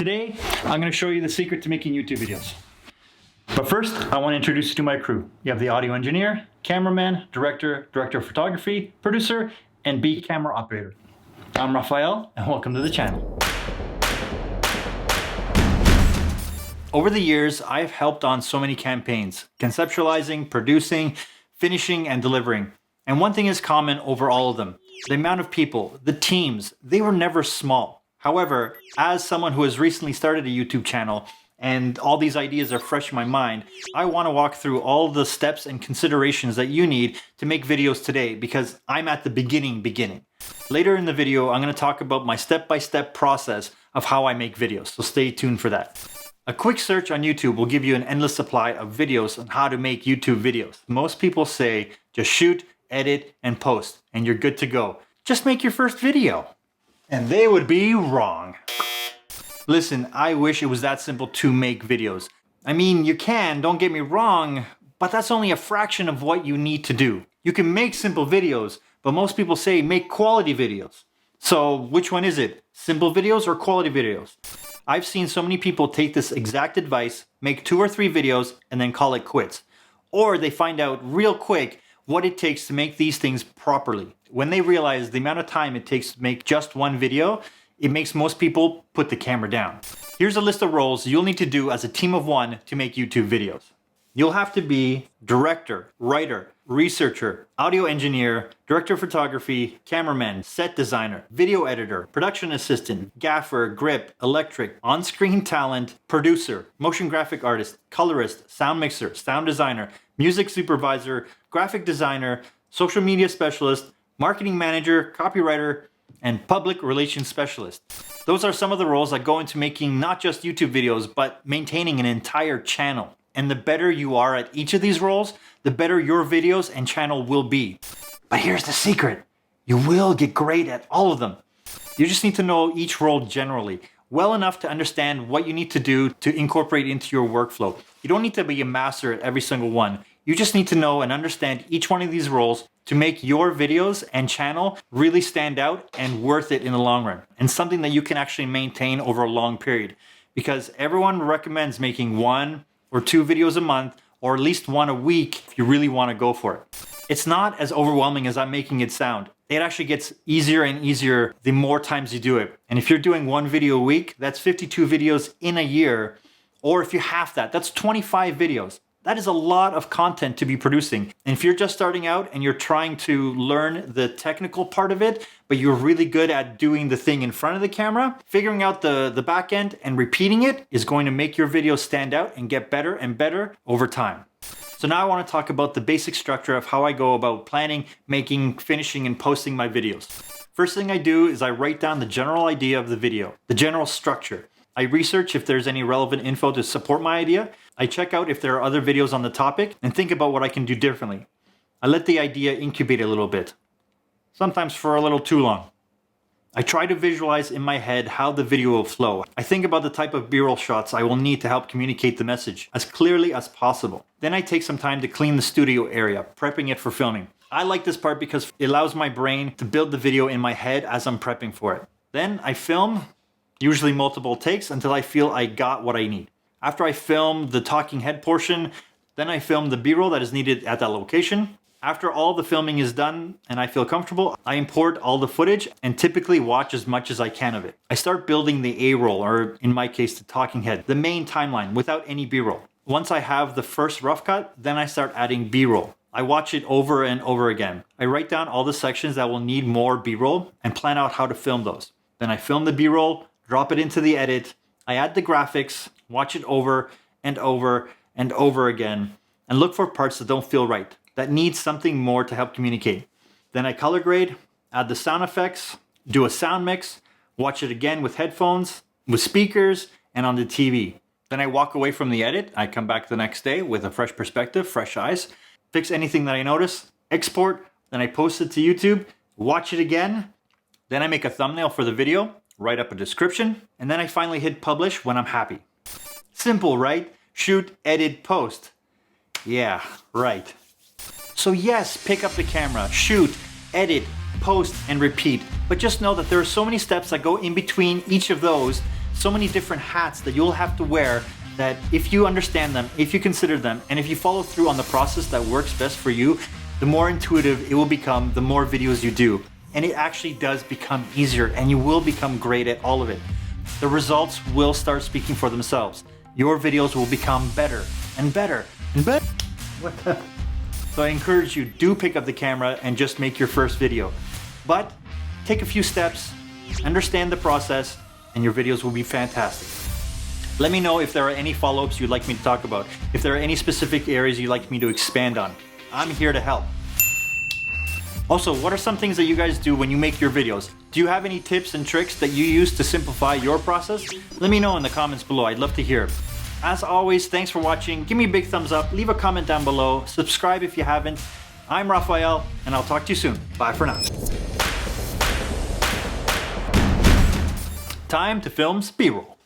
Today, I'm going to show you the secret to making YouTube videos. But first, I want to introduce you to my crew. You have the audio engineer, cameraman, director of photography, producer, and B camera operator. I'm Rafael, and welcome to the channel. Over the years, I've helped on so many campaigns, conceptualizing, producing, finishing, and delivering. And one thing is common over all of them. The amount of people, the teams, they were never small. However, as someone who has recently started a YouTube channel and all these ideas are fresh in my mind, I want to walk through all the steps and considerations that you need to make videos today because I'm at the beginning. Later in the video, I'm going to talk about my step-by-step process of how I make videos, so stay tuned for that. A quick search on YouTube will give you an endless supply of videos on how to make YouTube videos. Most people say, just shoot, edit, and post, and you're good to go. Just make your first video. And they would be wrong. Listen, I wish it was that simple to make videos. I mean, you can, don't get me wrong, but that's only a fraction of what you need to do. You can make simple videos, but most people say make quality videos. So which one is it? Simple videos or quality videos? I've seen so many people take this exact advice, make 2 or 3 videos, and then call it quits. Or they find out real quick what it takes to make these things properly. When they realize the amount of time it takes to make just one video, it makes most people put the camera down. Here's a list of roles you'll need to do as a team of one to make YouTube videos. You'll have to be director, writer, researcher, audio engineer, director of photography, cameraman, set designer, video editor, production assistant, gaffer, grip, electric, on-screen talent, producer, motion graphic artist, colorist, sound mixer, sound designer, music supervisor, graphic designer, social media specialist, marketing manager, copywriter, and public relations specialist. Those are some of the roles that go into making not just YouTube videos, but maintaining an entire channel. And the better you are at each of these roles, the better your videos and channel will be. But here's the secret. You will get great at all of them. You just need to know each role generally, well enough to understand what you need to do to incorporate into your workflow. You don't need to be a master at every single one. You just need to know and understand each one of these roles to make your videos and channel really stand out and worth it in the long run, and something that you can actually maintain over a long period. Because everyone recommends making 1 or 2 videos a month, or at least 1 a week if you really want to go for it. It's not as overwhelming as I'm making it sound. It actually gets easier and easier the more times you do it. And if you're doing 1 video a week, that's 52 videos in a year. Or if you half that, that's 25 videos. That is a lot of content to be producing. And if you're just starting out and you're trying to learn the technical part of it, but you're really good at doing the thing in front of the camera, figuring out the back end and repeating it is going to make your videos stand out and get better and better over time. So now I want to talk about the basic structure of how I go about planning, making, finishing, and posting my videos. First thing I do is I write down the general idea of the video, the general structure. I research if there's any relevant info to support my idea. I check out if there are other videos on the topic and think about what I can do differently. I let the idea incubate a little bit, sometimes for a little too long. I try to visualize in my head how the video will flow. I think about the type of B-roll shots I will need to help communicate the message as clearly as possible. Then I take some time to clean the studio area, prepping it for filming. I like this part because it allows my brain to build the video in my head as I'm prepping for it. Then I film, usually multiple takes, until I feel I got what I need. After I film the talking head portion, then I film the B-roll that is needed at that location. After all the filming is done and I feel comfortable, I import all the footage and typically watch as much as I can of it. I start building the A-roll, or in my case, the talking head, the main timeline without any B-roll. Once I have the first rough cut, then I start adding B-roll. I watch it over and over again. I write down all the sections that will need more B-roll and plan out how to film those. Then I film the B-roll, drop it into the edit, I add the graphics, watch it over and over and over again, and look for parts that don't feel right, that need something more to help communicate. Then I color grade, add the sound effects, do a sound mix, watch it again with headphones, with speakers, and on the TV. Then I walk away from the edit, I come back the next day with a fresh perspective, fresh eyes, fix anything that I notice, export, then I post it to YouTube, watch it again, then I make a thumbnail for the video, write up a description, and then I finally hit publish when I'm happy. Simple, right? Shoot, edit, post. Yeah, right. So yes, pick up the camera, shoot, edit, post, and repeat. But just know that there are so many steps that go in between each of those so many different hats that you'll have to wear, that if you understand them, if you consider them, and if you follow through on the process that works best for you, the more intuitive it will become, the more videos you do. And it actually does become easier, and you will become great at all of it. The results will start speaking for themselves. Your videos will become better and better and better. What the? So I encourage you, do pick up the camera and just make your first video. But take a few steps, understand the process, and your videos will be fantastic. Let me know if there are any follow-ups you'd like me to talk about, if there are any specific areas you'd like me to expand on. I'm here to help. Also, what are some things that you guys do when you make your videos? Do you have any tips and tricks that you use to simplify your process? Let me know in the comments below. I'd love to hear. As always, thanks for watching. Give me a big thumbs up, leave a comment down below, subscribe if you haven't. I'm Rafael, and I'll talk to you soon. Bye for now. Time to film B-roll.